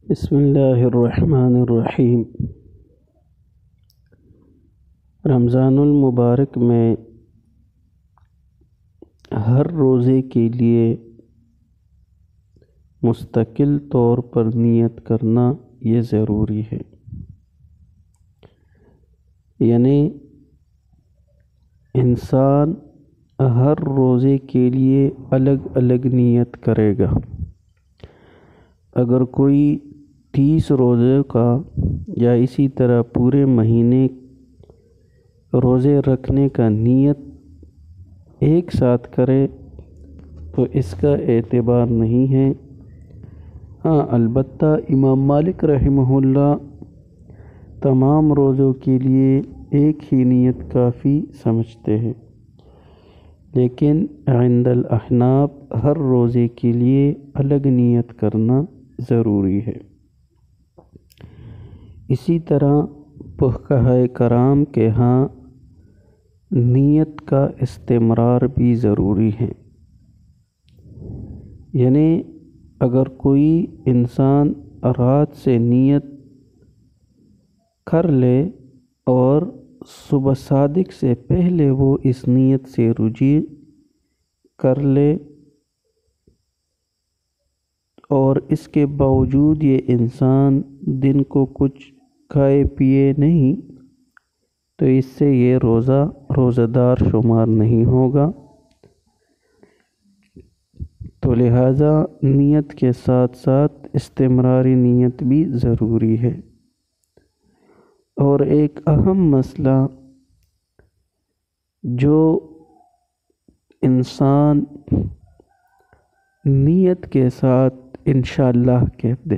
بسم اللہ الرحمن الرحیم۔ رمضان المبارک میں ہر روزے کے لیے مستقل طور پر نیت کرنا یہ ضروری ہے، یعنی انسان ہر روزے کے لیے الگ الگ نیت کرے گا۔ اگر کوئی 30 روزے کا یا اسی طرح پورے مہینے روزے رکھنے کا نیت ایک ساتھ کرے تو اس کا اعتبار نہیں ہے۔ ہاں، البتہ امام مالک رحمہ اللہ تمام روزوں کے لیے ایک ہی نیت کافی سمجھتے ہیں، لیکن عند الاحناف ہر روزے کے لیے الگ نیت کرنا ضروری ہے۔ اسی طرح فقہائے کرام کے ہاں نیت کا استمرار بھی ضروری ہے، یعنی اگر کوئی انسان رات سے نیت کر لے اور صبح صادق سے پہلے وہ اس نیت سے رجوع کر لے اور اس کے باوجود یہ انسان دن کو کچھ کھائے پیے نہیں تو اس سے یہ روزہ دار شمار نہیں ہوگا۔ تو لہٰذا نیت کے ساتھ ساتھ استمراری نیت بھی ضروری ہے۔ اور ایک اہم مسئلہ جو انسان نیت کے ساتھ انشاءاللہ کہہ دے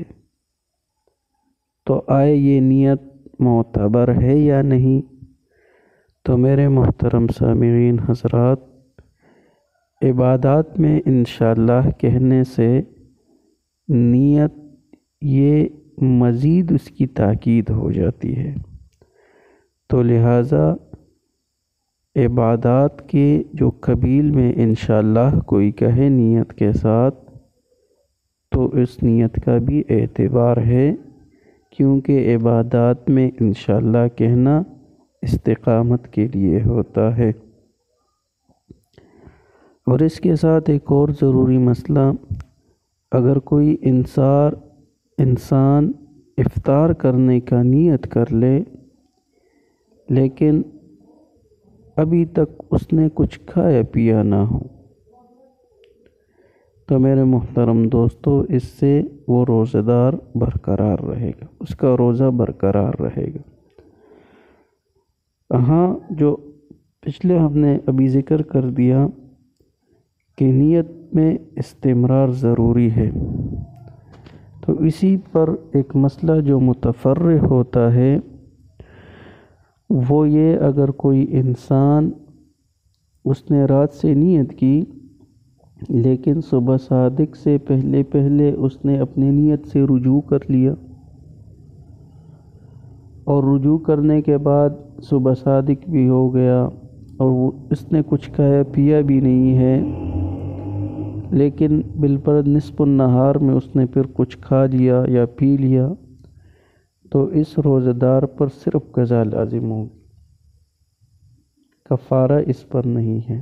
تو آئے یہ نیت معتبر ہے یا نہیں؟ تو میرے محترم سامعین حضرات، عبادات میں انشاءاللہ کہنے سے نیت یہ مزید اس کی تاکید ہو جاتی ہے۔ تو لہٰذا عبادات کے جو قبیل میں انشاءاللہ کوئی کہے نیت کے ساتھ تو اس نیت کا بھی اعتبار ہے، کیونکہ عبادات میں انشاءاللہ کہنا استقامت کے لیے ہوتا ہے۔ اور اس کے ساتھ ایک اور ضروری مسئلہ، اگر کوئی انسان افطار کرنے کا نیت کر لے لیکن ابھی تک اس نے کچھ کھایا پیا نہ ہو تو میرے محترم دوستو، اس سے وہ روزہ دار برقرار رہے گا، اس کا روزہ برقرار رہے گا۔ ہاں، جو پچھلے ہم نے ابھی ذکر کر دیا کہ نیت میں استمرار ضروری ہے، تو اسی پر ایک مسئلہ جو متفرع ہوتا ہے وہ یہ، اگر کوئی انسان اس نے رات سے نیت کی لیکن صبح صادق سے پہلے اس نے اپنی نیت سے رجوع کر لیا اور رجوع کرنے کے بعد صبح صادق بھی ہو گیا اور اس نے کچھ کھایا پیا بھی نہیں ہے، لیکن بالفرض نصف النہار میں اس نے پھر کچھ کھا لیا یا پی لیا، تو اس روزہ دار پر صرف قضا لازم ہوگی، کفارہ اس پر نہیں ہے۔